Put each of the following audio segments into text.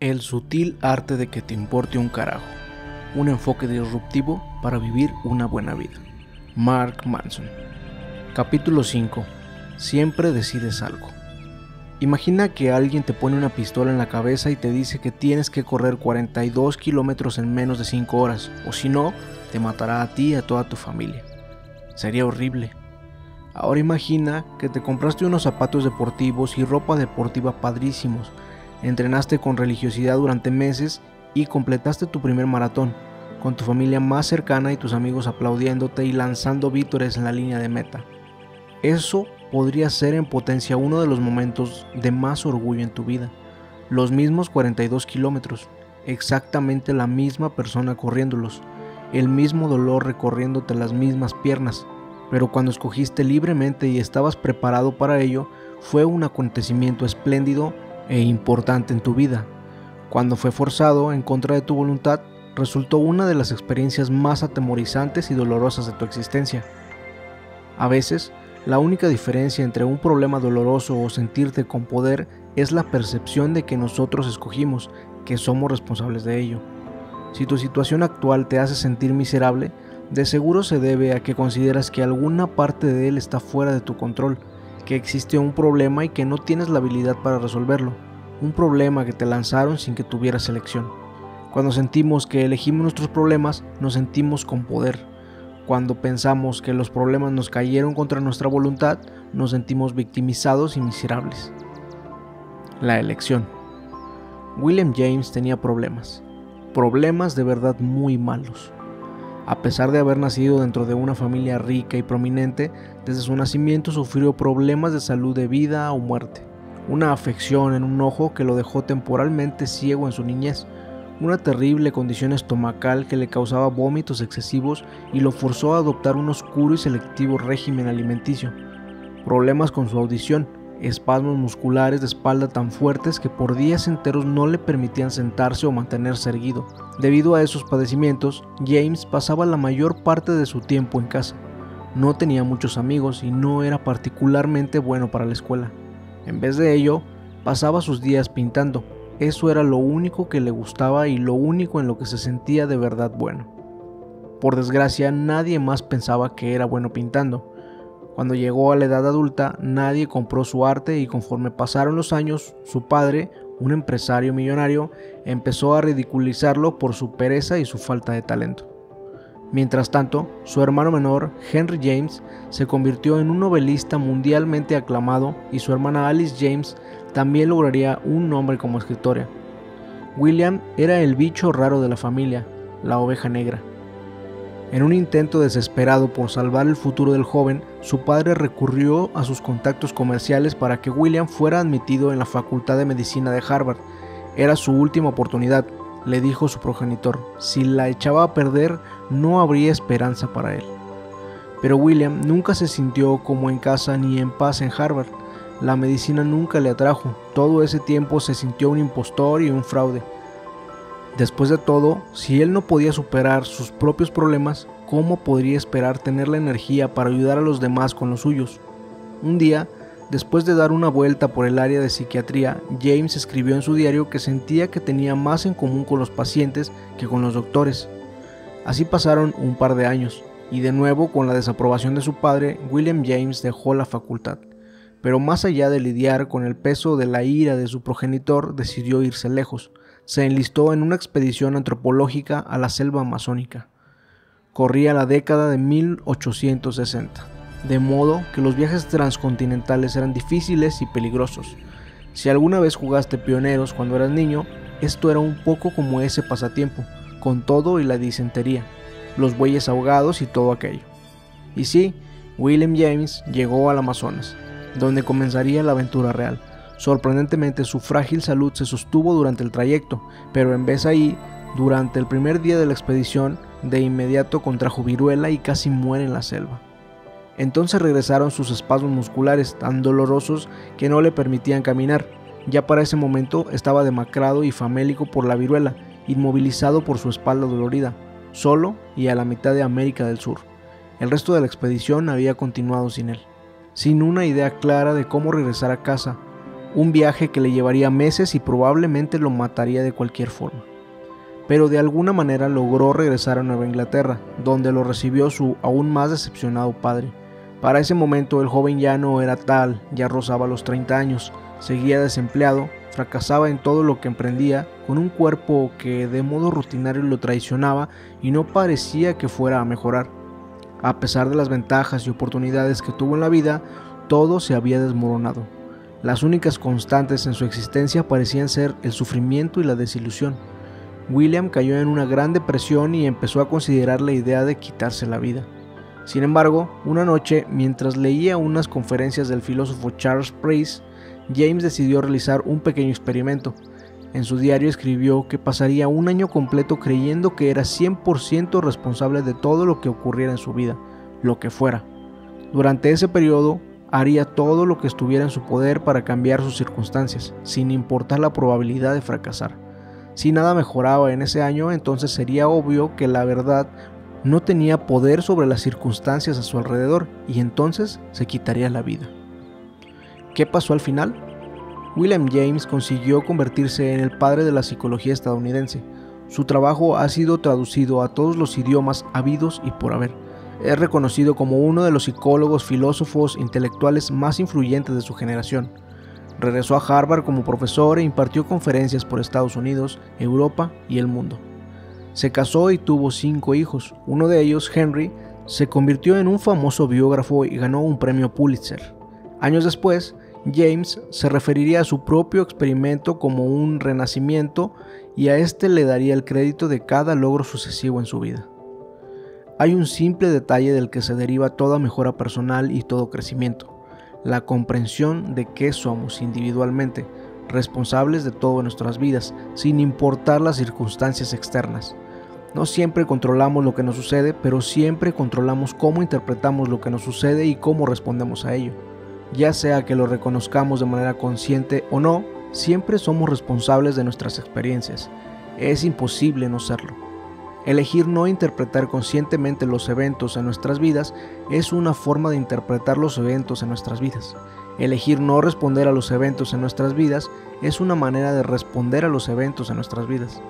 El sutil arte de que te importe un carajo. Un enfoque disruptivo para vivir una buena vida. Mark Manson. Capítulo 5. Siempre decides algo. Imagina que alguien te pone una pistola en la cabeza y te dice que tienes que correr 42 kilómetros en menos de 5 horas, o si no, te matará a ti y a toda tu familia. Sería horrible. Ahora imagina que te compraste unos zapatos deportivos y ropa deportiva padrísimos, entrenaste con religiosidad durante meses y completaste tu primer maratón, con tu familia más cercana y tus amigos aplaudiéndote y lanzando vítores en la línea de meta. Eso podría ser en potencia uno de los momentos de más orgullo en tu vida. Los mismos 42 kilómetros, exactamente la misma persona corriéndolos, el mismo dolor recorriéndote las mismas piernas, pero cuando escogiste libremente y estabas preparado para ello, fue un acontecimiento espléndido e importante en tu vida. Cuando fue forzado en contra de tu voluntad, resultó una de las experiencias más atemorizantes y dolorosas de tu existencia. A veces, la única diferencia entre un problema doloroso o sentirte con poder es la percepción de que nosotros escogimos, que somos responsables de ello. Si tu situación actual te hace sentir miserable, de seguro se debe a que consideras que alguna parte de él está fuera de tu control, que existe un problema y que no tienes la habilidad para resolverlo, un problema que te lanzaron sin que tuvieras elección. Cuando sentimos que elegimos nuestros problemas, nos sentimos con poder. Cuando pensamos que los problemas nos cayeron contra nuestra voluntad, nos sentimos victimizados y miserables. La elección. William James tenía problemas de verdad muy malos. A pesar de haber nacido dentro de una familia rica y prominente, desde su nacimiento sufrió problemas de salud de vida o muerte. Una afección en un ojo que lo dejó temporalmente ciego en su niñez, una terrible condición estomacal que le causaba vómitos excesivos y lo forzó a adoptar un oscuro y selectivo régimen alimenticio, problemas con su audición, espasmos musculares de espalda tan fuertes que por días enteros no le permitían sentarse o mantenerse erguido. Debido a esos padecimientos, James pasaba la mayor parte de su tiempo en casa. No tenía muchos amigos y no era particularmente bueno para la escuela. En vez de ello, pasaba sus días pintando. Eso era lo único que le gustaba y lo único en lo que se sentía de verdad bueno. Por desgracia, nadie más pensaba que era bueno pintando. Cuando llegó a la edad adulta, nadie compró su arte y conforme pasaron los años, su padre, un empresario millonario, empezó a ridiculizarlo por su pereza y su falta de talento. Mientras tanto, su hermano menor, Henry James, se convirtió en un novelista mundialmente aclamado y su hermana Alice James también lograría un nombre como escritora. William era el bicho raro de la familia, la oveja negra. En un intento desesperado por salvar el futuro del joven, su padre recurrió a sus contactos comerciales para que William fuera admitido en la Facultad de Medicina de Harvard. Era su última oportunidad, le dijo su progenitor. Si la echaba a perder, no habría esperanza para él. Pero William nunca se sintió como en casa ni en paz en Harvard. La medicina nunca le atrajo. Todo ese tiempo se sintió un impostor y un fraude. Después de todo, si él no podía superar sus propios problemas, ¿cómo podría esperar tener la energía para ayudar a los demás con los suyos? Un día, después de dar una vuelta por el área de psiquiatría, James escribió en su diario que sentía que tenía más en común con los pacientes que con los doctores. Así pasaron un par de años, y de nuevo con la desaprobación de su padre, William James dejó la facultad. Pero más allá de lidiar con el peso de la ira de su progenitor, decidió irse lejos. Se enlistó en una expedición antropológica a la selva amazónica. Corría la década de 1860, de modo que los viajes transcontinentales eran difíciles y peligrosos. Si alguna vez jugaste pioneros cuando eras niño, esto era un poco como ese pasatiempo, con todo y la disentería, los bueyes ahogados y todo aquello. Y sí, William James llegó al Amazonas, donde comenzaría la aventura real. Sorprendentemente, su frágil salud se sostuvo durante el trayecto, pero en vez ahí, durante el primer día de la expedición, de inmediato contrajo viruela y casi muere en la selva. Entonces regresaron sus espasmos musculares tan dolorosos que no le permitían caminar. Ya para ese momento estaba demacrado y famélico por la viruela, inmovilizado por su espalda dolorida, solo y a la mitad de América del Sur. El resto de la expedición había continuado sin él, sin una idea clara de cómo regresar a casa. un viaje que le llevaría meses y probablemente lo mataría de cualquier forma. Pero de alguna manera logró regresar a Nueva Inglaterra, donde lo recibió su aún más decepcionado padre. Para ese momento el joven ya no era tal, ya rozaba los 30 años, seguía desempleado, fracasaba en todo lo que emprendía, con un cuerpo que de modo rutinario lo traicionaba y no parecía que fuera a mejorar. A pesar de las ventajas y oportunidades que tuvo en la vida, todo se había desmoronado. Las únicas constantes en su existencia parecían ser el sufrimiento y la desilusión. William cayó en una gran depresión y empezó a considerar la idea de quitarse la vida. Sin embargo, una noche, mientras leía unas conferencias del filósofo Charles Price, James decidió realizar un pequeño experimento. En su diario escribió que pasaría un año completo creyendo que era 100% responsable de todo lo que ocurriera en su vida, lo que fuera. Durante ese periodo, haría todo lo que estuviera en su poder para cambiar sus circunstancias, sin importar la probabilidad de fracasar. Si nada mejoraba en ese año, entonces sería obvio que la verdad no tenía poder sobre las circunstancias a su alrededor y entonces se quitaría la vida. ¿Qué pasó al final? William James consiguió convertirse en el padre de la psicología estadounidense. Su trabajo ha sido traducido a todos los idiomas habidos y por haber. Es reconocido como uno de los psicólogos, filósofos, intelectuales más influyentes de su generación. Regresó a Harvard como profesor e impartió conferencias por Estados Unidos, Europa y el mundo. Se casó y tuvo 5 hijos. Uno de ellos, Henry, se convirtió en un famoso biógrafo y ganó un premio Pulitzer. Años después, James se referiría a su propio experimento como un renacimiento y a este le daría el crédito de cada logro sucesivo en su vida. Hay un simple detalle del que se deriva toda mejora personal y todo crecimiento: la comprensión de que somos individualmente responsables de todo en nuestras vidas, sin importar las circunstancias externas. No siempre controlamos lo que nos sucede, pero siempre controlamos cómo interpretamos lo que nos sucede y cómo respondemos a ello. Ya sea que lo reconozcamos de manera consciente o no, siempre somos responsables de nuestras experiencias. Es imposible no serlo. Elegir no interpretar conscientemente los eventos en nuestras vidas es una forma de interpretar los eventos en nuestras vidas. Elegir no responder a los eventos en nuestras vidas es una manera de responder a los eventos en nuestras vidas.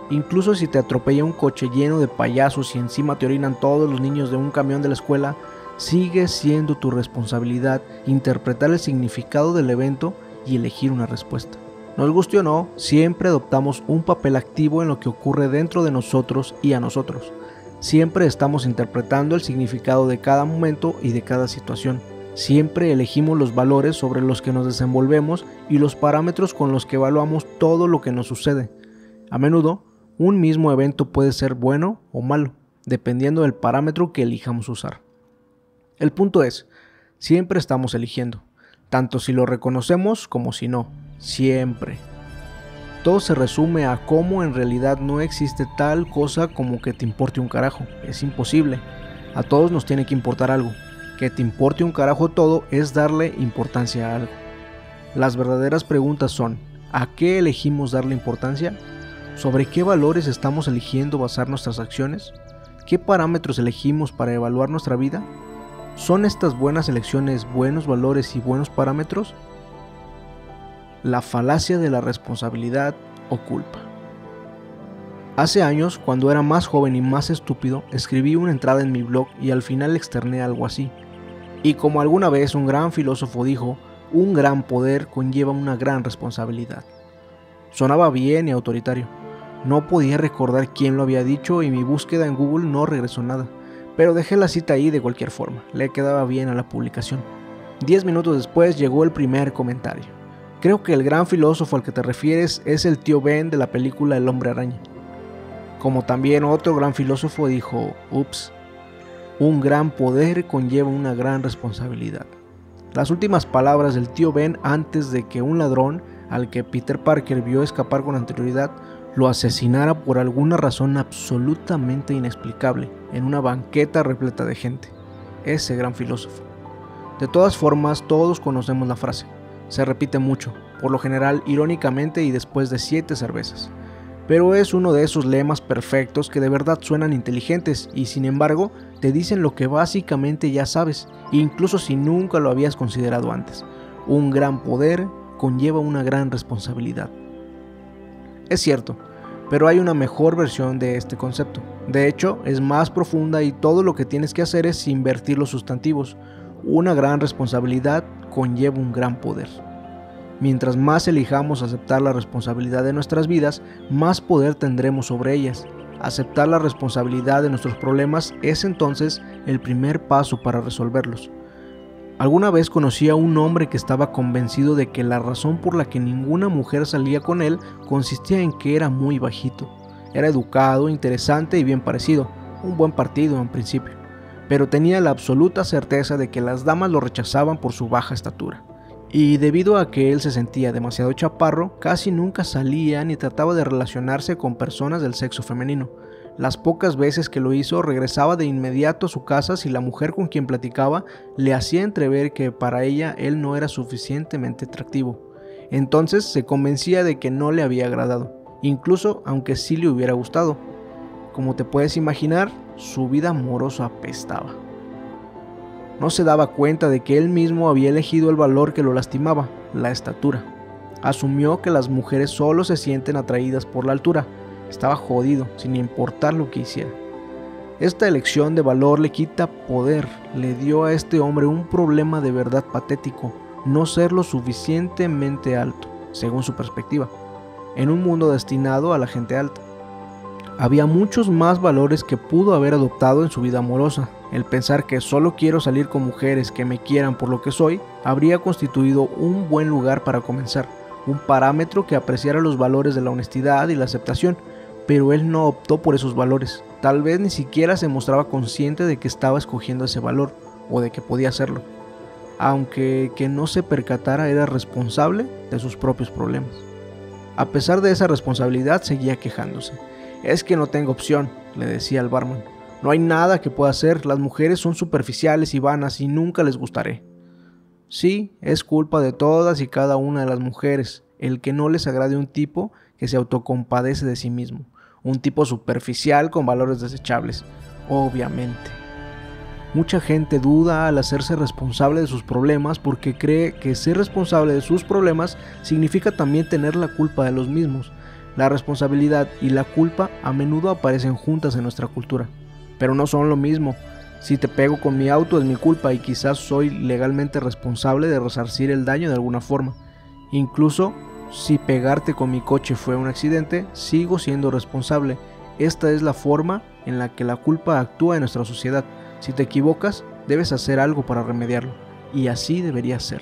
Incluso si te atropella un coche lleno de payasos y encima te orinan todos los niños de un camión de la escuela, sigue siendo tu responsabilidad interpretar el significado del evento y elegir una respuesta. Nos guste o no, siempre adoptamos un papel activo en lo que ocurre dentro de nosotros y a nosotros. Siempre estamos interpretando el significado de cada momento y de cada situación. Siempre elegimos los valores sobre los que nos desenvolvemos y los parámetros con los que evaluamos todo lo que nos sucede. A menudo, un mismo evento puede ser bueno o malo, dependiendo del parámetro que elijamos usar. El punto es, siempre estamos eligiendo, tanto si lo reconocemos como si no, siempre. Todo se resume a cómo en realidad no existe tal cosa como que te importe un carajo, es imposible. A todos nos tiene que importar algo. Que te importe un carajo todo es darle importancia a algo. Las verdaderas preguntas son, ¿a qué elegimos darle importancia? ¿Sobre qué valores estamos eligiendo basar nuestras acciones? ¿Qué parámetros elegimos para evaluar nuestra vida? ¿Son estas buenas elecciones buenos valores y buenos parámetros? La falacia de la responsabilidad o culpa. Hace años, cuando era más joven y más estúpido, escribí una entrada en mi blog y al final externé algo así. Y como alguna vez un gran filósofo dijo, un gran poder conlleva una gran responsabilidad. Sonaba bien y autoritario. No podía recordar quién lo había dicho y mi búsqueda en Google no regresó nada, pero dejé la cita ahí de cualquier forma, le quedaba bien a la publicación. 10 minutos después llegó el primer comentario. Creo que el gran filósofo al que te refieres es el tío Ben de la película El Hombre Araña. Como también otro gran filósofo dijo, ups, un gran poder conlleva una gran responsabilidad. Las últimas palabras del tío Ben antes de que un ladrón, al que Peter Parker vio escapar con anterioridad, lo asesinara por alguna razón absolutamente inexplicable en una banqueta repleta de gente. Ese gran filósofo. De todas formas, todos conocemos la frase. Se repite mucho, por lo general irónicamente y después de 7 cervezas. Pero es uno de esos lemas perfectos que de verdad suenan inteligentes y sin embargo te dicen lo que básicamente ya sabes, incluso si nunca lo habías considerado antes. Un gran poder conlleva una gran responsabilidad. Es cierto, pero hay una mejor versión de este concepto. De hecho, es más profunda y todo lo que tienes que hacer es invertir los sustantivos. Una gran responsabilidad conlleva un gran poder. Mientras más elijamos aceptar la responsabilidad de nuestras vidas, más poder tendremos sobre ellas. Aceptar la responsabilidad de nuestros problemas es entonces el primer paso para resolverlos. Alguna vez conocí a un hombre que estaba convencido de que la razón por la que ninguna mujer salía con él consistía en que era muy bajito. Era educado, interesante y bien parecido, un buen partido en principio, pero tenía la absoluta certeza de que las damas lo rechazaban por su baja estatura. Y debido a que él se sentía demasiado chaparro, casi nunca salía ni trataba de relacionarse con personas del sexo femenino. Las pocas veces que lo hizo, regresaba de inmediato a su casa si la mujer con quien platicaba le hacía entrever que para ella él no era suficientemente atractivo. Entonces se convencía de que no le había agradado, incluso aunque sí le hubiera gustado. Como te puedes imaginar, su vida amorosa apestaba. No se daba cuenta de que él mismo había elegido el valor que lo lastimaba, la estatura. Asumió que las mujeres solo se sienten atraídas por la altura. Estaba jodido, sin importar lo que hiciera. Esta elección de valor le quita poder, le dio a este hombre un problema de verdad patético, no ser lo suficientemente alto, según su perspectiva, en un mundo destinado a la gente alta. Había muchos más valores que pudo haber adoptado en su vida amorosa. El pensar que solo quiero salir con mujeres que me quieran por lo que soy, habría constituido un buen lugar para comenzar, un parámetro que apreciara los valores de la honestidad y la aceptación, pero él no optó por esos valores. Tal vez ni siquiera se mostraba consciente de que estaba escogiendo ese valor, o de que podía hacerlo. Aunque que no se percatara era responsable de sus propios problemas. A pesar de esa responsabilidad, seguía quejándose. Es que no tengo opción, le decía al barman. No hay nada que pueda hacer, las mujeres son superficiales y vanas y nunca les gustaré. Sí, es culpa de todas y cada una de las mujeres, el que no les agrade un tipo que se autocompadece de sí mismo, un tipo superficial con valores desechables, obviamente. Mucha gente duda al hacerse responsable de sus problemas porque cree que ser responsable de sus problemas significa también tener la culpa de los mismos. La responsabilidad y la culpa a menudo aparecen juntas en nuestra cultura, pero no son lo mismo. Si te pego con mi auto es mi culpa y quizás soy legalmente responsable de resarcir el daño de alguna forma. Incluso si pegarte con mi coche fue un accidente, sigo siendo responsable. Esta es la forma en la que la culpa actúa en nuestra sociedad. Si te equivocas, debes hacer algo para remediarlo, y así debería ser.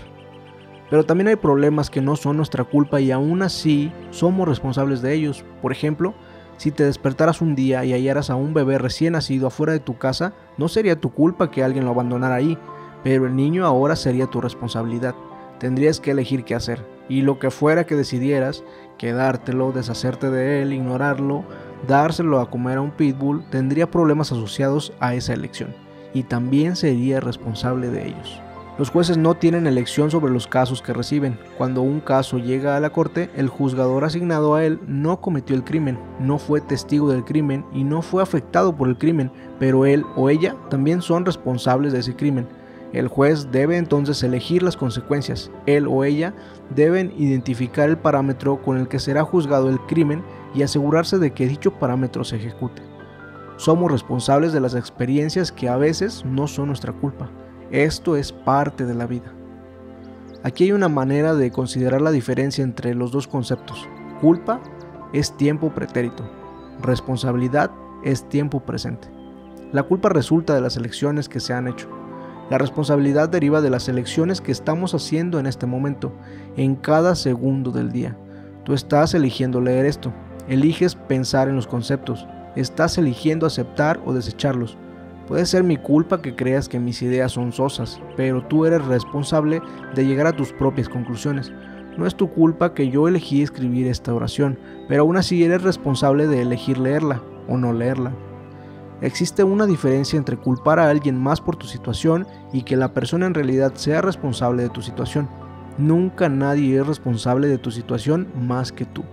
Pero también hay problemas que no son nuestra culpa y aún así somos responsables de ellos. Por ejemplo, si te despertaras un día y hallaras a un bebé recién nacido afuera de tu casa, no sería tu culpa que alguien lo abandonara ahí, pero el niño ahora sería tu responsabilidad. Tendrías que elegir qué hacer, y lo que fuera que decidieras, quedártelo, deshacerte de él, ignorarlo, dárselo a comer a un pitbull, tendría problemas asociados a esa elección, y también sería responsable de ellos. Los jueces no tienen elección sobre los casos que reciben. Cuando un caso llega a la corte, el juzgador asignado a él no cometió el crimen, no fue testigo del crimen y no fue afectado por el crimen, pero él o ella también son responsables de ese crimen. El juez debe entonces elegir las consecuencias. Él o ella deben identificar el parámetro con el que será juzgado el crimen y asegurarse de que dicho parámetro se ejecute. Somos responsables de las experiencias que a veces no son nuestra culpa. Esto es parte de la vida. Aquí hay una manera de considerar la diferencia entre los dos conceptos. Culpa es tiempo pretérito. Responsabilidad es tiempo presente. La culpa resulta de las elecciones que se han hecho. La responsabilidad deriva de las elecciones que estamos haciendo en este momento, en cada segundo del día. Tú estás eligiendo leer esto. Eliges pensar en los conceptos. Estás eligiendo aceptar o desecharlos. Puede ser mi culpa que creas que mis ideas son sosas, pero tú eres responsable de llegar a tus propias conclusiones. No es tu culpa que yo elegí escribir esta oración, pero aún así eres responsable de elegir leerla o no leerla. Existe una diferencia entre culpar a alguien más por tu situación y que la persona en realidad sea responsable de tu situación. Nunca nadie es responsable de tu situación más que tú.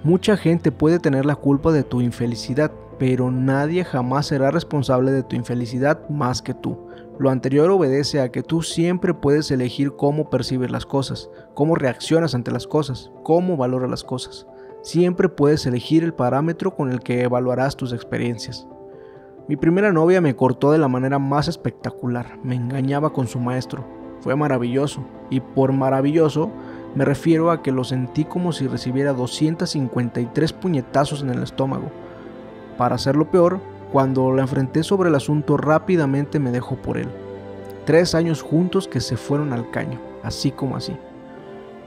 Mucha gente puede tener la culpa de tu infelicidad, pero nadie jamás será responsable de tu infelicidad más que tú. Lo anterior obedece a que tú siempre puedes elegir cómo percibes las cosas, cómo reaccionas ante las cosas, cómo valoras las cosas. Siempre puedes elegir el parámetro con el que evaluarás tus experiencias. Mi primera novia me cortó de la manera más espectacular, me engañaba con su maestro. Fue maravilloso, y por maravilloso me refiero a que lo sentí como si recibiera 253 puñetazos en el estómago. Para hacerlo peor, cuando la enfrenté sobre el asunto rápidamente me dejó por él. 3 años juntos que se fueron al caño, así como así.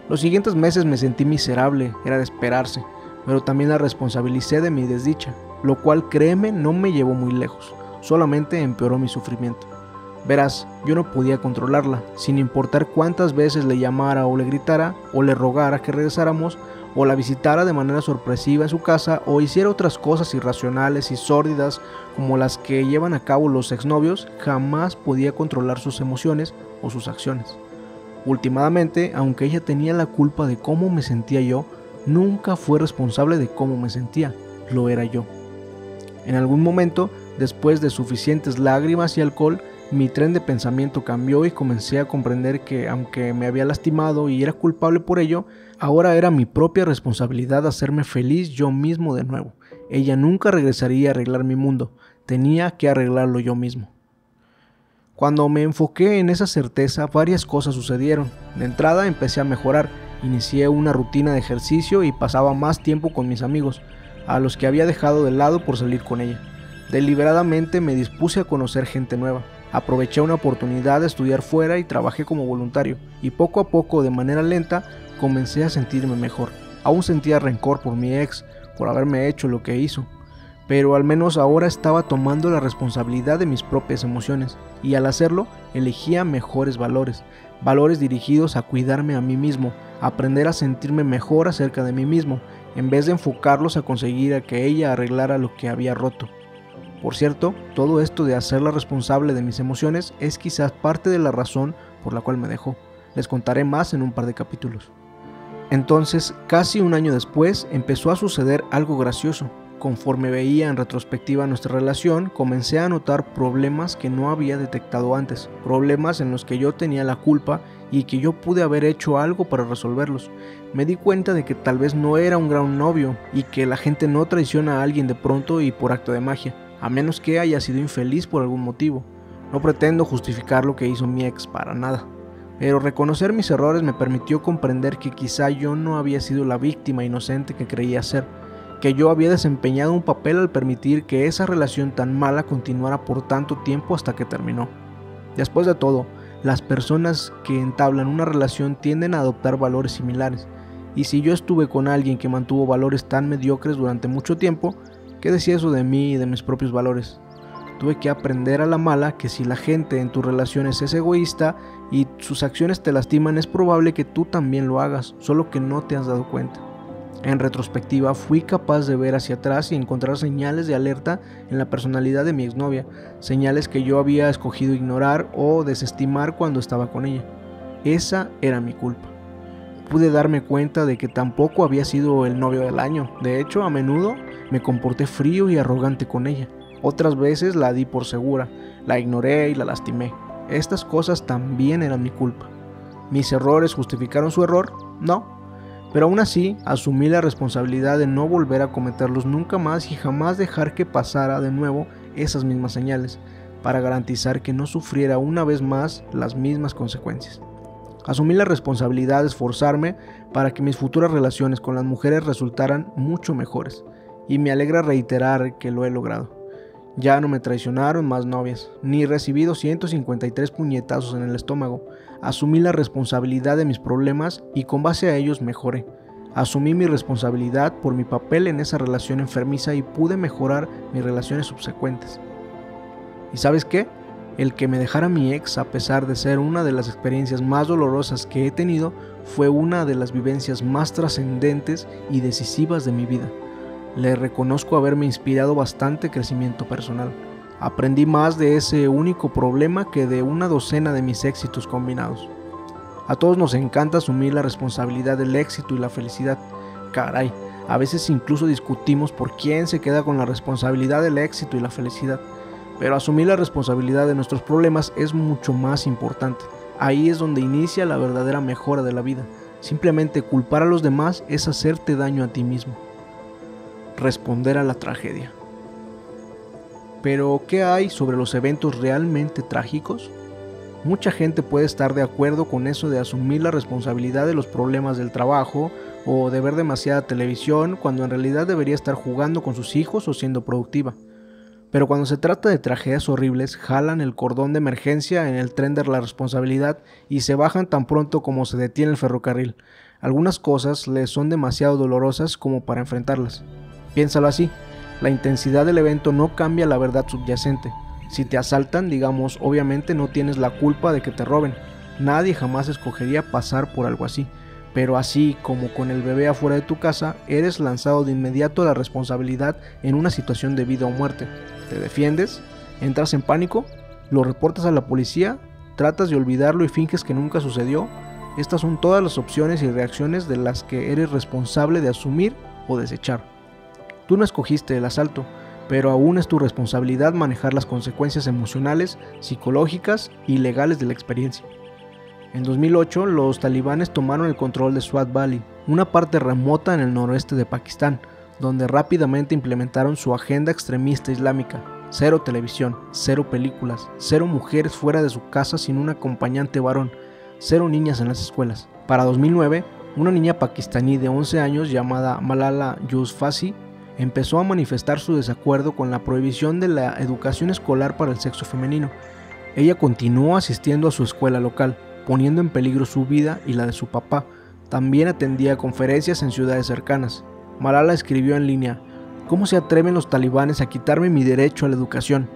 Los siguientes meses me sentí miserable, era de esperarse, pero también la responsabilicé de mi desdicha, lo cual, créeme, no me llevó muy lejos, solamente empeoró mi sufrimiento. Verás, yo no podía controlarla, sin importar cuántas veces le llamara o le gritara, o le rogara que regresáramos, o la visitara de manera sorpresiva en su casa, o hiciera otras cosas irracionales y sórdidas como las que llevan a cabo los exnovios, jamás podía controlar sus emociones o sus acciones. Últimamente, aunque ella tenía la culpa de cómo me sentía yo, nunca fue responsable de cómo me sentía, lo era yo. En algún momento, después de suficientes lágrimas y alcohol, mi tren de pensamiento cambió y comencé a comprender que, aunque me había lastimado y era culpable por ello, ahora era mi propia responsabilidad hacerme feliz yo mismo de nuevo. Ella nunca regresaría a arreglar mi mundo, tenía que arreglarlo yo mismo. Cuando me enfoqué en esa certeza, varias cosas sucedieron. De entrada empecé a mejorar, inicié una rutina de ejercicio y pasaba más tiempo con mis amigos, a los que había dejado de lado por salir con ella. Deliberadamente me dispuse a conocer gente nueva. Aproveché una oportunidad de estudiar fuera y trabajé como voluntario, y poco a poco, de manera lenta, comencé a sentirme mejor. Aún sentía rencor por mi ex, por haberme hecho lo que hizo, pero al menos ahora estaba tomando la responsabilidad de mis propias emociones, y al hacerlo, elegía mejores valores, valores dirigidos a cuidarme a mí mismo, a aprender a sentirme mejor acerca de mí mismo, en vez de enfocarlos a conseguir a que ella arreglara lo que había roto. Por cierto, todo esto de hacerla responsable de mis emociones es quizás parte de la razón por la cual me dejó. Les contaré más en un par de capítulos. Entonces, casi un año después, empezó a suceder algo gracioso. Conforme veía en retrospectiva nuestra relación, comencé a notar problemas que no había detectado antes, problemas en los que yo tenía la culpa y que yo pude haber hecho algo para resolverlos. Me di cuenta de que tal vez no era un gran novio y que la gente no traiciona a alguien de pronto y por acto de magia, a menos que haya sido infeliz por algún motivo. No pretendo justificar lo que hizo mi ex para nada, pero reconocer mis errores me permitió comprender que quizá yo no había sido la víctima inocente que creía ser, que yo había desempeñado un papel al permitir que esa relación tan mala continuara por tanto tiempo hasta que terminó. Después de todo, las personas que entablan una relación tienden a adoptar valores similares, y si yo estuve con alguien que mantuvo valores tan mediocres durante mucho tiempo, ¿qué decía eso de mí y de mis propios valores? Tuve que aprender a la mala que si la gente en tus relaciones es egoísta y sus acciones te lastiman, es probable que tú también lo hagas, solo que no te has dado cuenta. En retrospectiva, fui capaz de ver hacia atrás y encontrar señales de alerta en la personalidad de mi exnovia, señales que yo había escogido ignorar o desestimar cuando estaba con ella. Esa era mi culpa. Pude darme cuenta de que tampoco había sido el novio del año. De hecho, a menudo me comporté frío y arrogante con ella. Otras veces la di por segura, la ignoré y la lastimé. Estas cosas también eran mi culpa. ¿Mis errores justificaron su error? No. Pero aún así, asumí la responsabilidad de no volver a cometerlos nunca más y jamás dejar que pasara de nuevo esas mismas señales, para garantizar que no sufriera una vez más las mismas consecuencias. Asumí la responsabilidad de esforzarme para que mis futuras relaciones con las mujeres resultaran mucho mejores, y me alegra reiterar que lo he logrado. Ya no me traicionaron más novias, ni recibí 253 puñetazos en el estómago. Asumí la responsabilidad de mis problemas y con base a ellos mejoré. Asumí mi responsabilidad por mi papel en esa relación enfermiza y pude mejorar mis relaciones subsecuentes. ¿Y sabes qué? El que me dejara mi ex, a pesar de ser una de las experiencias más dolorosas que he tenido, fue una de las vivencias más trascendentes y decisivas de mi vida. Le reconozco haberme inspirado bastante crecimiento personal. Aprendí más de ese único problema que de una docena de mis éxitos combinados. A todos nos encanta asumir la responsabilidad del éxito y la felicidad. Caray, A veces incluso discutimos por quién se queda con la responsabilidad del éxito y la felicidad. Pero asumir la responsabilidad de nuestros problemas es mucho más importante. Ahí es donde inicia la verdadera mejora de la vida. Simplemente culpar a los demás es hacerte daño a ti mismo. Responder a la tragedia. Pero, ¿qué hay sobre los eventos realmente trágicos? Mucha gente puede estar de acuerdo con eso de asumir la responsabilidad de los problemas del trabajo o de ver demasiada televisión cuando en realidad debería estar jugando con sus hijos o siendo productiva. Pero cuando se trata de tragedias horribles, jalan el cordón de emergencia en el tren de la responsabilidad y se bajan tan pronto como se detiene el ferrocarril. Algunas cosas les son demasiado dolorosas como para enfrentarlas. Piénsalo así, la intensidad del evento no cambia la verdad subyacente. Si te asaltan, digamos, obviamente no tienes la culpa de que te roben. Nadie jamás escogería pasar por algo así. Pero así como con el bebé afuera de tu casa, eres lanzado de inmediato a la responsabilidad en una situación de vida o muerte. ¿Te defiendes? ¿Entras en pánico? ¿Lo reportas a la policía? ¿Tratas de olvidarlo y finges que nunca sucedió? Estas son todas las opciones y reacciones de las que eres responsable de asumir o desechar. Tú no escogiste el asalto, pero aún es tu responsabilidad manejar las consecuencias emocionales, psicológicas y legales de la experiencia. En 2008, los talibanes tomaron el control de Swat Valley, una parte remota en el noroeste de Pakistán, donde rápidamente implementaron su agenda extremista islámica. 0 televisión, 0 películas, 0 mujeres fuera de su casa sin un acompañante varón, 0 niñas en las escuelas. Para 2009, una niña pakistaní de 11 años llamada Malala Yousafzai empezó a manifestar su desacuerdo con la prohibición de la educación escolar para el sexo femenino. Ella continuó asistiendo a su escuela local, poniendo en peligro su vida y la de su papá. También atendía conferencias en ciudades cercanas. Malala escribió en línea: ¿cómo se atreven los talibanes a quitarme mi derecho a la educación?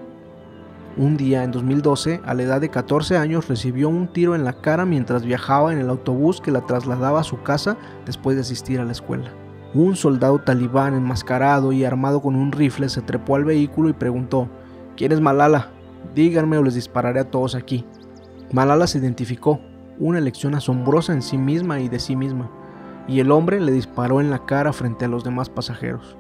Un día, en 2012, a la edad de 14 años, recibió un tiro en la cara mientras viajaba en el autobús que la trasladaba a su casa después de asistir a la escuela. Un soldado talibán enmascarado y armado con un rifle se trepó al vehículo y preguntó: ¿quién es Malala? Díganme o les dispararé a todos aquí. Malala se identificó, una elección asombrosa en sí misma y de sí misma, y el hombre le disparó en la cara frente a los demás pasajeros.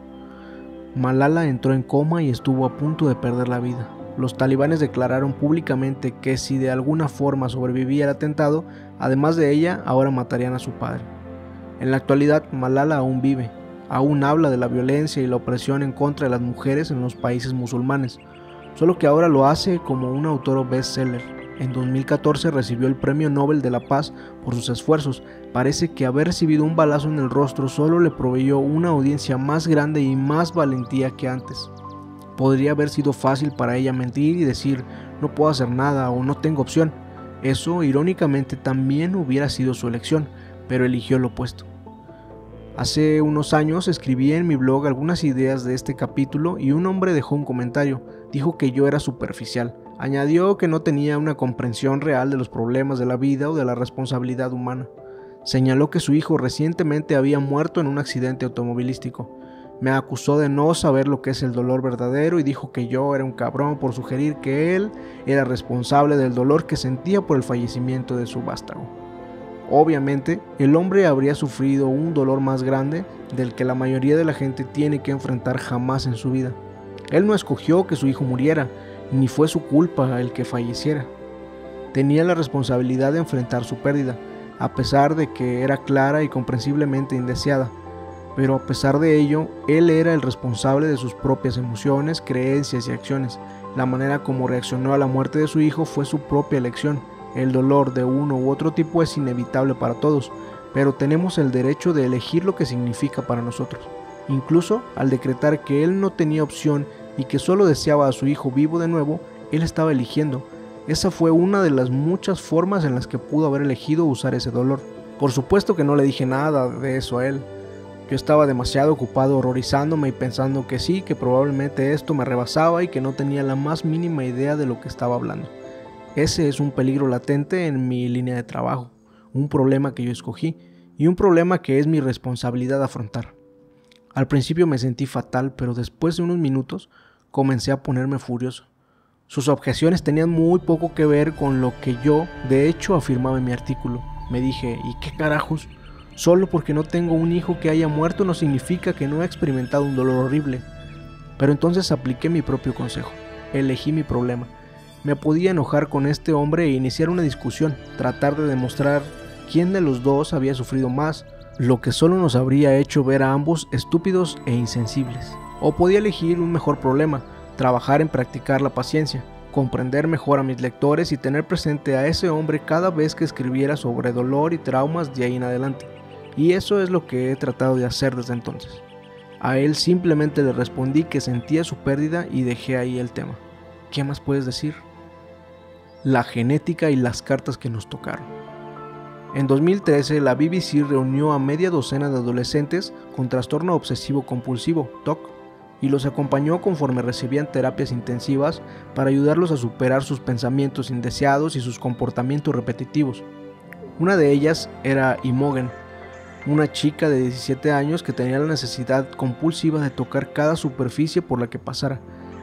Malala entró en coma y estuvo a punto de perder la vida. Los talibanes declararon públicamente que si de alguna forma sobrevivía el atentado, además de ella, ahora matarían a su padre. En la actualidad, Malala aún vive, aún habla de la violencia y la opresión en contra de las mujeres en los países musulmanes, solo que ahora lo hace como un autor bestseller. En 2014 recibió el Premio Nobel de la Paz por sus esfuerzos. Parece que haber recibido un balazo en el rostro solo le proveyó una audiencia más grande y más valentía que antes. Podría haber sido fácil para ella mentir y decir: no puedo hacer nada o no tengo opción. Eso, irónicamente, también hubiera sido su elección, pero eligió lo opuesto. Hace unos años escribí en mi blog algunas ideas de este capítulo y un hombre dejó un comentario. Dijo que yo era superficial. Añadió que no tenía una comprensión real de los problemas de la vida o de la responsabilidad humana. Señaló que su hijo recientemente había muerto en un accidente automovilístico. Me acusó de no saber lo que es el dolor verdadero y dijo que yo era un cabrón por sugerir que él era responsable del dolor que sentía por el fallecimiento de su vástago. Obviamente, el hombre habría sufrido un dolor más grande del que la mayoría de la gente tiene que enfrentar jamás en su vida. Él no escogió que su hijo muriera, ni fue su culpa el que falleciera. Tenía la responsabilidad de enfrentar su pérdida, a pesar de que era clara y comprensiblemente indeseada. Pero a pesar de ello, él era el responsable de sus propias emociones, creencias y acciones. La manera como reaccionó a la muerte de su hijo fue su propia elección. El dolor de uno u otro tipo es inevitable para todos, pero tenemos el derecho de elegir lo que significa para nosotros. Incluso al decretar que él no tenía opción y que solo deseaba a su hijo vivo de nuevo, él estaba eligiendo. Esa fue una de las muchas formas en las que pudo haber elegido usar ese dolor. Por supuesto que no le dije nada de eso a él. Yo estaba demasiado ocupado horrorizándome y pensando que sí, que probablemente esto me rebasaba y que no tenía la más mínima idea de lo que estaba hablando. Ese es un peligro latente en mi línea de trabajo, un problema que yo escogí y un problema que es mi responsabilidad afrontar. Al principio me sentí fatal, pero después de unos minutos comencé a ponerme furioso. Sus objeciones tenían muy poco que ver con lo que yo, de hecho, afirmaba en mi artículo. Me dije: ¿y qué carajos? Solo porque no tengo un hijo que haya muerto no significa que no he experimentado un dolor horrible. Pero entonces apliqué mi propio consejo. Elegí mi problema. Me podía enojar con este hombre e iniciar una discusión, tratar de demostrar quién de los dos había sufrido más, lo que solo nos habría hecho ver a ambos estúpidos e insensibles. O podía elegir un mejor problema, trabajar en practicar la paciencia, comprender mejor a mis lectores y tener presente a ese hombre cada vez que escribiera sobre dolor y traumas de ahí en adelante. Y eso es lo que he tratado de hacer desde entonces. A él simplemente le respondí que sentía su pérdida y dejé ahí el tema. ¿Qué más puedes decir? La genética y las cartas que nos tocaron. En 2013, la BBC reunió a media docena de adolescentes con trastorno obsesivo compulsivo, TOC, y los acompañó conforme recibían terapias intensivas para ayudarlos a superar sus pensamientos indeseados y sus comportamientos repetitivos. Una de ellas era Imogen, una chica de 17 años que tenía la necesidad compulsiva de tocar cada superficie por la que pasara.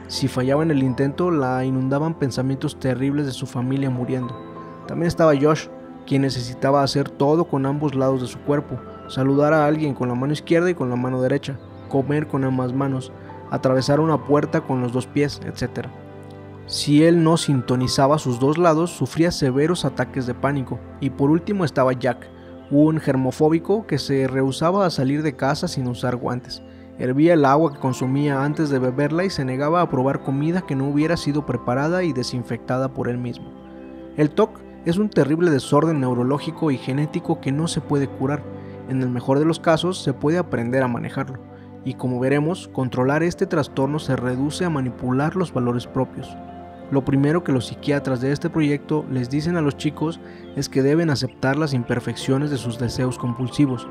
Si fallaba en el intento, la inundaban pensamientos terribles de su familia muriendo. También estaba Josh, quien necesitaba hacer todo con ambos lados de su cuerpo, saludar a alguien con la mano izquierda y con la mano derecha, comer con ambas manos, atravesar una puerta con los dos pies, etc. Si él no sintonizaba sus dos lados, sufría severos ataques de pánico. Y por último estaba Jack, un germofóbico que se rehusaba a salir de casa sin usar guantes. Hervía el agua que consumía antes de beberla y se negaba a probar comida que no hubiera sido preparada y desinfectada por él mismo. El TOC es un terrible desorden neurológico y genético que no se puede curar. En el mejor de los casos, se puede aprender a manejarlo. Y como veremos, controlar este trastorno se reduce a manipular los valores propios. Lo primero que los psiquiatras de este proyecto les dicen a los chicos es que deben aceptar las imperfecciones de sus deseos compulsivos.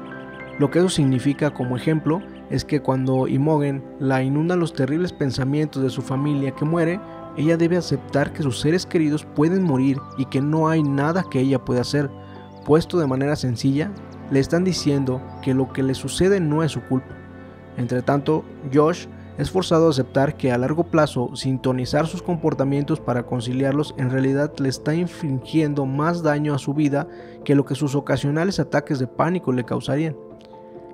Lo que eso significa, como ejemplo, es que cuando Imogen la inundan los terribles pensamientos de su familia que muere, ella debe aceptar que sus seres queridos pueden morir y que no hay nada que ella pueda hacer. Puesto de manera sencilla, le están diciendo que lo que le sucede no es su culpa. Entre tanto, Josh es forzado a aceptar que a largo plazo sintonizar sus comportamientos para conciliarlos en realidad le está infligiendo más daño a su vida que lo que sus ocasionales ataques de pánico le causarían.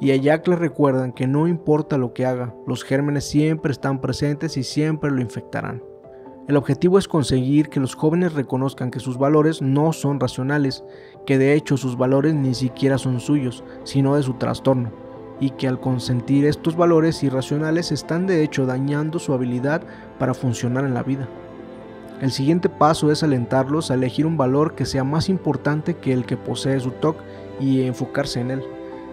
Y a Jack le recuerdan que no importa lo que haga, los gérmenes siempre están presentes y siempre lo infectarán. El objetivo es conseguir que los jóvenes reconozcan que sus valores no son racionales, que de hecho sus valores ni siquiera son suyos, sino de su trastorno, y que al consentir estos valores irracionales están de hecho dañando su habilidad para funcionar en la vida. El siguiente paso es alentarlos a elegir un valor que sea más importante que el que posee su TOC y enfocarse en él.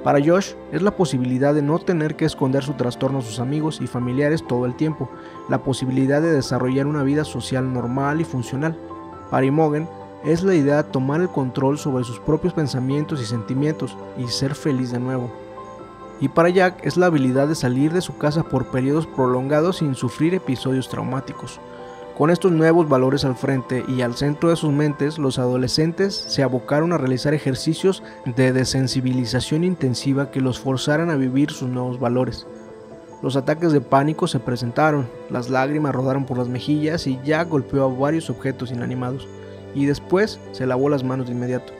Para Josh es la posibilidad de no tener que esconder su trastorno a sus amigos y familiares todo el tiempo, la posibilidad de desarrollar una vida social normal y funcional. Para Imogen es la idea de tomar el control sobre sus propios pensamientos y sentimientos y ser feliz de nuevo. Y para Jack es la habilidad de salir de su casa por periodos prolongados sin sufrir episodios traumáticos. Con estos nuevos valores al frente y al centro de sus mentes, los adolescentes se abocaron a realizar ejercicios de desensibilización intensiva que los forzaran a vivir sus nuevos valores. Los ataques de pánico se presentaron, las lágrimas rodaron por las mejillas y Jack golpeó a varios objetos inanimados, y después se lavó las manos de inmediato.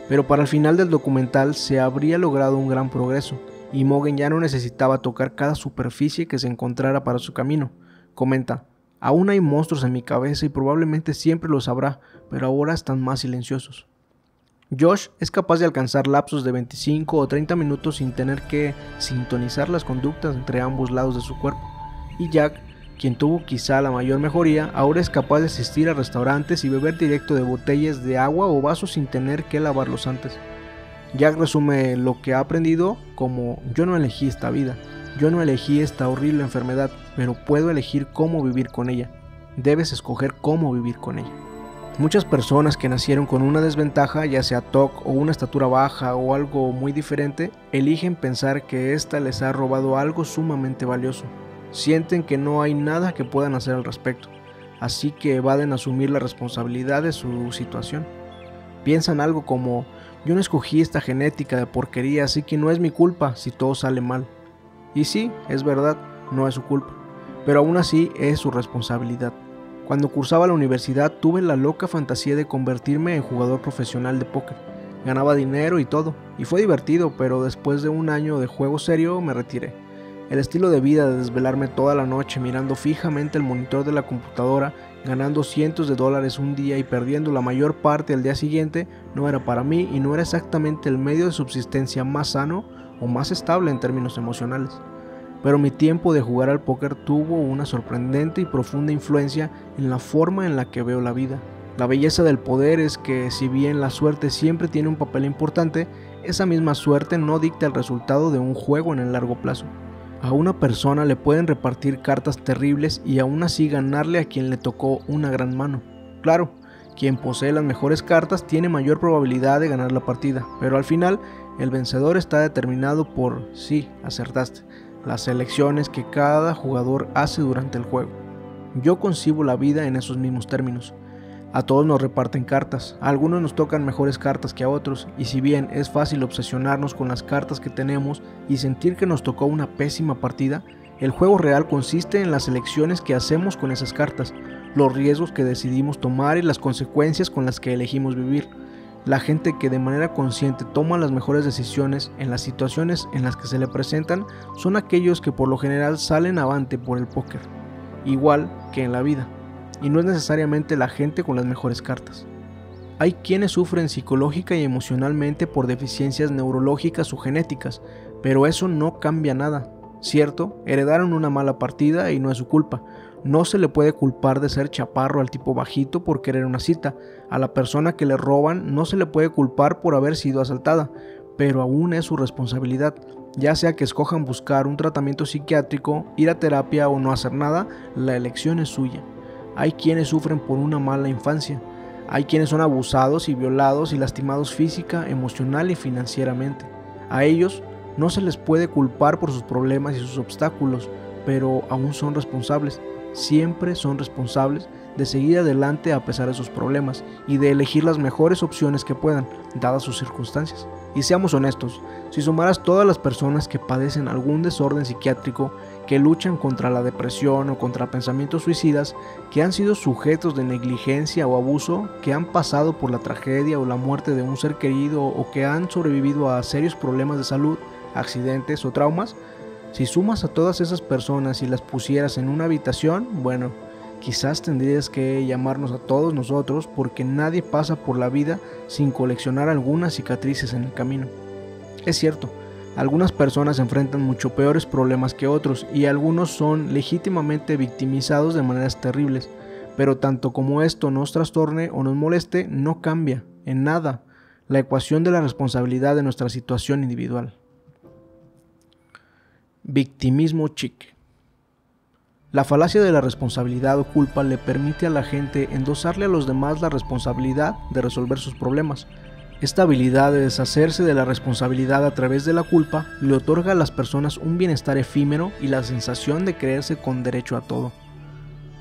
Pero para el final del documental se habría logrado un gran progreso, y Imogen ya no necesitaba tocar cada superficie que se encontrara para su camino. Comenta: aún hay monstruos en mi cabeza y probablemente siempre los habrá, pero ahora están más silenciosos. Josh es capaz de alcanzar lapsos de 25 o 30 minutos sin tener que sintonizar las conductas entre ambos lados de su cuerpo. Y Jack, quien tuvo quizá la mayor mejoría, ahora es capaz de asistir a restaurantes y beber directo de botellas de agua o vasos sin tener que lavarlos antes. Jack resume lo que ha aprendido como: yo no elegí esta vida. Yo no elegí esta horrible enfermedad, pero puedo elegir cómo vivir con ella. Debes escoger cómo vivir con ella. Muchas personas que nacieron con una desventaja, ya sea TOC o una estatura baja o algo muy diferente, eligen pensar que esta les ha robado algo sumamente valioso. Sienten que no hay nada que puedan hacer al respecto, así que evaden asumir la responsabilidad de su situación. Piensan algo como: yo no escogí esta genética de porquería, así que no es mi culpa si todo sale mal. Y sí, es verdad, no es su culpa, pero aún así es su responsabilidad. Cuando cursaba la universidad tuve la loca fantasía de convertirme en jugador profesional de póker. ganaba dinero y todo, y fue divertido, pero después de un año de juego serio me retiré. El estilo de vida de desvelarme toda la noche mirando fijamente el monitor de la computadora, ganando cientos de dólares un día y perdiendo la mayor parte al día siguiente, no era para mí y no era exactamente el medio de subsistencia más sano o más estable en términos emocionales. Pero mi tiempo de jugar al póker tuvo una sorprendente y profunda influencia en la forma en la que veo la vida. La belleza del poder es que, si bien la suerte siempre tiene un papel importante, esa misma suerte no dicta el resultado de un juego en el largo plazo. A una persona le pueden repartir cartas terribles y aún así ganarle a quien le tocó una gran mano. Claro, quien posee las mejores cartas tiene mayor probabilidad de ganar la partida, pero al final el vencedor está determinado por, sí, acertaste, las elecciones que cada jugador hace durante el juego. Yo concibo la vida en esos mismos términos. A todos nos reparten cartas, a algunos nos tocan mejores cartas que a otros, y si bien es fácil obsesionarnos con las cartas que tenemos y sentir que nos tocó una pésima partida, el juego real consiste en las elecciones que hacemos con esas cartas, los riesgos que decidimos tomar y las consecuencias con las que elegimos vivir. La gente que de manera consciente toma las mejores decisiones en las situaciones en las que se le presentan son aquellos que por lo general salen avante por el póker, igual que en la vida. Y no es necesariamente la gente con las mejores cartas. Hay quienes sufren psicológica y emocionalmente por deficiencias neurológicas o genéticas, pero eso no cambia nada. Cierto, heredaron una mala partida y no es su culpa. No se le puede culpar de ser chaparro al tipo bajito por querer una cita. A la persona que le roban no se le puede culpar por haber sido asaltada, pero aún es su responsabilidad. Ya sea que escojan buscar un tratamiento psiquiátrico, ir a terapia o no hacer nada, la elección es suya. Hay quienes sufren por una mala infancia. Hay quienes son abusados y violados y lastimados física, emocional y financieramente. A ellos no se les puede culpar por sus problemas y sus obstáculos, pero aún son responsables. Siempre son responsables de seguir adelante a pesar de sus problemas y de elegir las mejores opciones que puedan, dadas sus circunstancias. Y seamos honestos, si sumaras todas las personas que padecen algún desorden psiquiátrico, que luchan contra la depresión o contra pensamientos suicidas, que han sido sujetos de negligencia o abuso, que han pasado por la tragedia o la muerte de un ser querido o que han sobrevivido a serios problemas de salud, accidentes o traumas, si sumas a todas esas personas y las pusieras en una habitación, bueno, quizás tendrías que llamarnos a todos nosotros porque nadie pasa por la vida sin coleccionar algunas cicatrices en el camino. Es cierto, algunas personas enfrentan mucho peores problemas que otros y algunos son legítimamente victimizados de maneras terribles, pero tanto como esto nos trastorne o nos moleste, no cambia en nada la ecuación de la responsabilidad de nuestra situación individual. Victimismo chic. La falacia de la responsabilidad o culpa le permite a la gente endosarle a los demás la responsabilidad de resolver sus problemas. Esta habilidad de deshacerse de la responsabilidad a través de la culpa le otorga a las personas un bienestar efímero y la sensación de creerse con derecho a todo.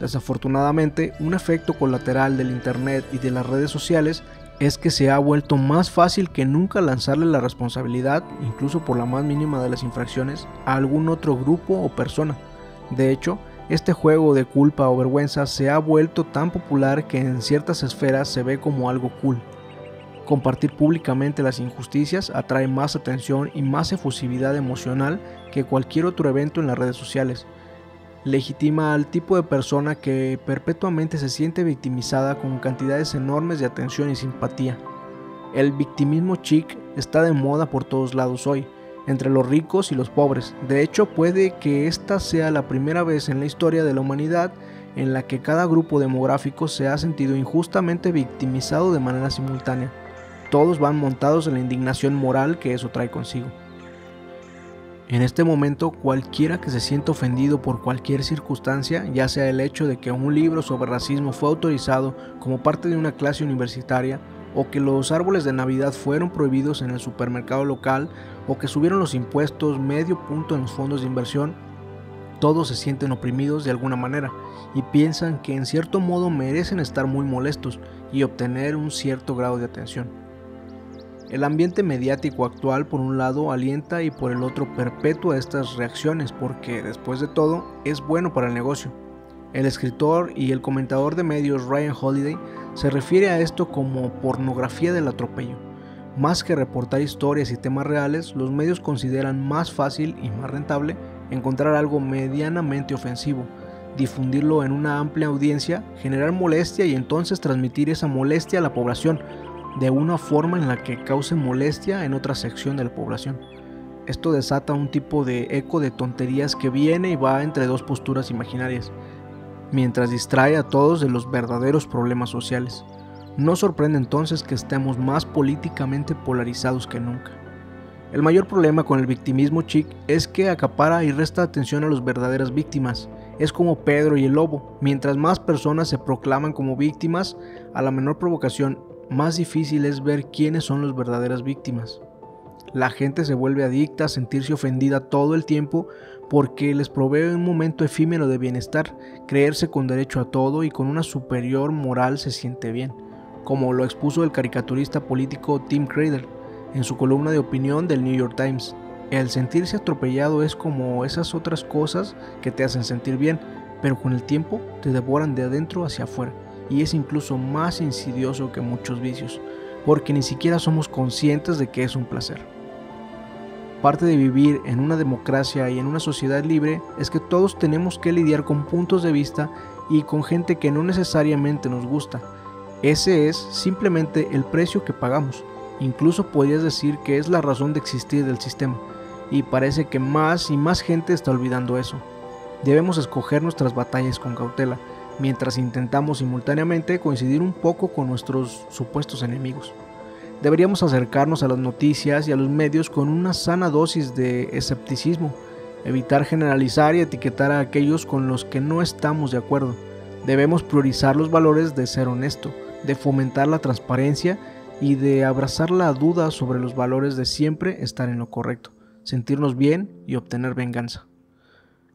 Desafortunadamente, un efecto colateral del internet y de las redes sociales es que se ha vuelto más fácil que nunca lanzarle la responsabilidad, incluso por la más mínima de las infracciones, a algún otro grupo o persona. De hecho, este juego de culpa o vergüenza se ha vuelto tan popular que en ciertas esferas se ve como algo cool. Compartir públicamente las injusticias atrae más atención y más efusividad emocional que cualquier otro evento en las redes sociales. Legitima al tipo de persona que perpetuamente se siente victimizada con cantidades enormes de atención y simpatía. El victimismo chic está de moda por todos lados hoy, entre los ricos y los pobres. De hecho, puede que esta sea la primera vez en la historia de la humanidad en la que cada grupo demográfico se ha sentido injustamente victimizado de manera simultánea. Todos van montados en la indignación moral que eso trae consigo. En este momento, cualquiera que se sienta ofendido por cualquier circunstancia, ya sea el hecho de que un libro sobre racismo fue autorizado como parte de una clase universitaria, o que los árboles de Navidad fueron prohibidos en el supermercado local, o que subieron los impuestos medio punto en los fondos de inversión, todos se sienten oprimidos de alguna manera y piensan que en cierto modo merecen estar muy molestos y obtener un cierto grado de atención. El ambiente mediático actual, por un lado, alienta y por el otro perpetúa estas reacciones porque, después de todo, es bueno para el negocio. El escritor y el comentador de medios Ryan Holiday se refiere a esto como pornografía del atropello. Más que reportar historias y temas reales, los medios consideran más fácil y más rentable encontrar algo medianamente ofensivo, difundirlo en una amplia audiencia, generar molestia y entonces transmitir esa molestia a la población, de una forma en la que cause molestia en otra sección de la población. Esto desata un tipo de eco de tonterías que viene y va entre dos posturas imaginarias, mientras distrae a todos de los verdaderos problemas sociales. No sorprende entonces que estemos más políticamente polarizados que nunca. El mayor problema con el victimismo chic es que acapara y resta atención a las verdaderas víctimas. Es como Pedro y el lobo: mientras más personas se proclaman como víctimas, a la menor provocación, más difícil es ver quiénes son las verdaderas víctimas. La gente se vuelve adicta a sentirse ofendida todo el tiempo porque les provee un momento efímero de bienestar, creerse con derecho a todo y con una superior moral se siente bien, como lo expuso el caricaturista político Tim Crader en su columna de opinión del New York Times. El sentirse atropellado es como esas otras cosas que te hacen sentir bien, pero con el tiempo te devoran de adentro hacia afuera, y es incluso más insidioso que muchos vicios, porque ni siquiera somos conscientes de que es un placer. Parte de vivir en una democracia y en una sociedad libre es que todos tenemos que lidiar con puntos de vista y con gente que no necesariamente nos gusta. Ese es simplemente el precio que pagamos. Incluso podrías decir que es la razón de existir del sistema, y parece que más y más gente está olvidando eso. Debemos escoger nuestras batallas con cautela, mientras intentamos simultáneamente coincidir un poco con nuestros supuestos enemigos. Deberíamos acercarnos a las noticias y a los medios con una sana dosis de escepticismo, evitar generalizar y etiquetar a aquellos con los que no estamos de acuerdo. Debemos priorizar los valores de ser honesto, de fomentar la transparencia y de abrazar la duda sobre los valores de siempre estar en lo correcto, sentirnos bien y obtener venganza.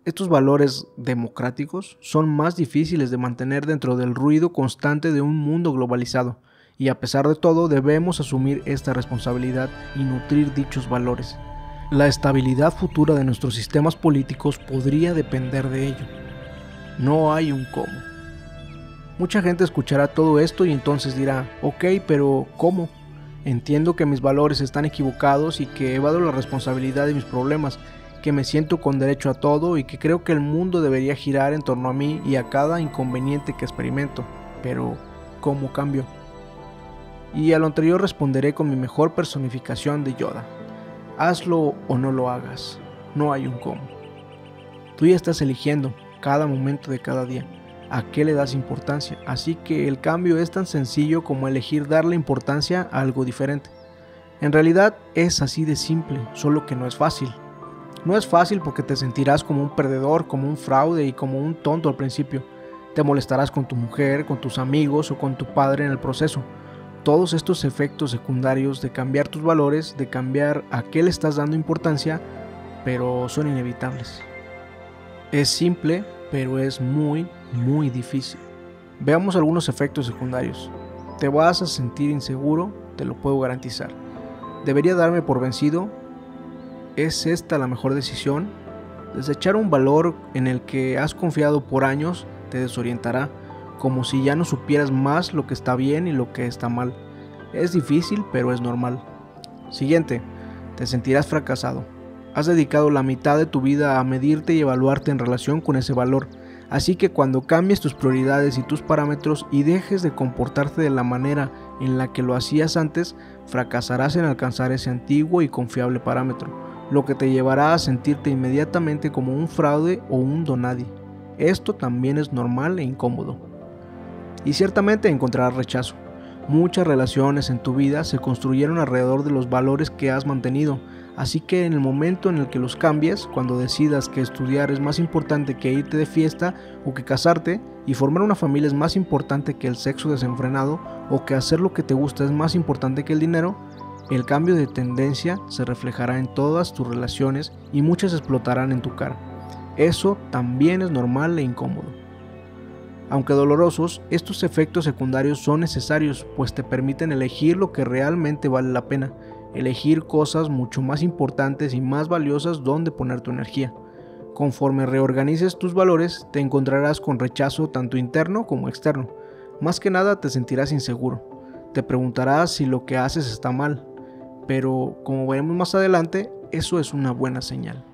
Estos valores democráticos son más difíciles de mantener dentro del ruido constante de un mundo globalizado, y a pesar de todo debemos asumir esta responsabilidad y nutrir dichos valores. La estabilidad futura de nuestros sistemas políticos podría depender de ello. No hay un cómo. Mucha gente escuchará todo esto y entonces dirá: ok, pero ¿cómo? Entiendo que mis valores están equivocados y que evado la responsabilidad de mis problemas, que me siento con derecho a todo y que creo que el mundo debería girar en torno a mí y a cada inconveniente que experimento. Pero, ¿cómo cambio? Y a lo anterior responderé con mi mejor personificación de Yoda: hazlo o no lo hagas, no hay un cómo. Tú ya estás eligiendo cada momento de cada día a qué le das importancia, así que el cambio es tan sencillo como elegir darle importancia a algo diferente. En realidad es así de simple, solo que no es fácil. No es fácil porque te sentirás como un perdedor, como un fraude y como un tonto al principio. Te molestarás con tu mujer, con tus amigos o con tu padre en el proceso. Todos estos efectos secundarios de cambiar tus valores, de cambiar a qué le estás dando importancia, pero son inevitables. Es simple, pero es muy difícil. Veamos algunos efectos secundarios. Te vas a sentir inseguro, te lo puedo garantizar. ¿Debería darme por vencido? ¿Es esta la mejor decisión? Desechar un valor en el que has confiado por años te desorientará, como si ya no supieras más lo que está bien y lo que está mal. Es difícil, pero es normal. Siguiente, te sentirás fracasado. Has dedicado la mitad de tu vida a medirte y evaluarte en relación con ese valor, así que cuando cambies tus prioridades y tus parámetros y dejes de comportarte de la manera en la que lo hacías antes, fracasarás en alcanzar ese antiguo y confiable parámetro, lo que te llevará a sentirte inmediatamente como un fraude o un donadie. Esto también es normal e incómodo. Y ciertamente encontrarás rechazo. Muchas relaciones en tu vida se construyeron alrededor de los valores que has mantenido, así que en el momento en el que los cambies, cuando decidas que estudiar es más importante que irte de fiesta o que casarte, y formar una familia es más importante que el sexo desenfrenado, o que hacer lo que te gusta es más importante que el dinero, el cambio de tendencia se reflejará en todas tus relaciones y muchas explotarán en tu cara. Eso también es normal e incómodo. Aunque dolorosos, estos efectos secundarios son necesarios, pues te permiten elegir lo que realmente vale la pena, elegir cosas mucho más importantes y más valiosas donde poner tu energía. Conforme reorganices tus valores, te encontrarás con rechazo tanto interno como externo. Más que nada te sentirás inseguro. Te preguntarás si lo que haces está mal. pero como veremos más adelante, eso es una buena señal.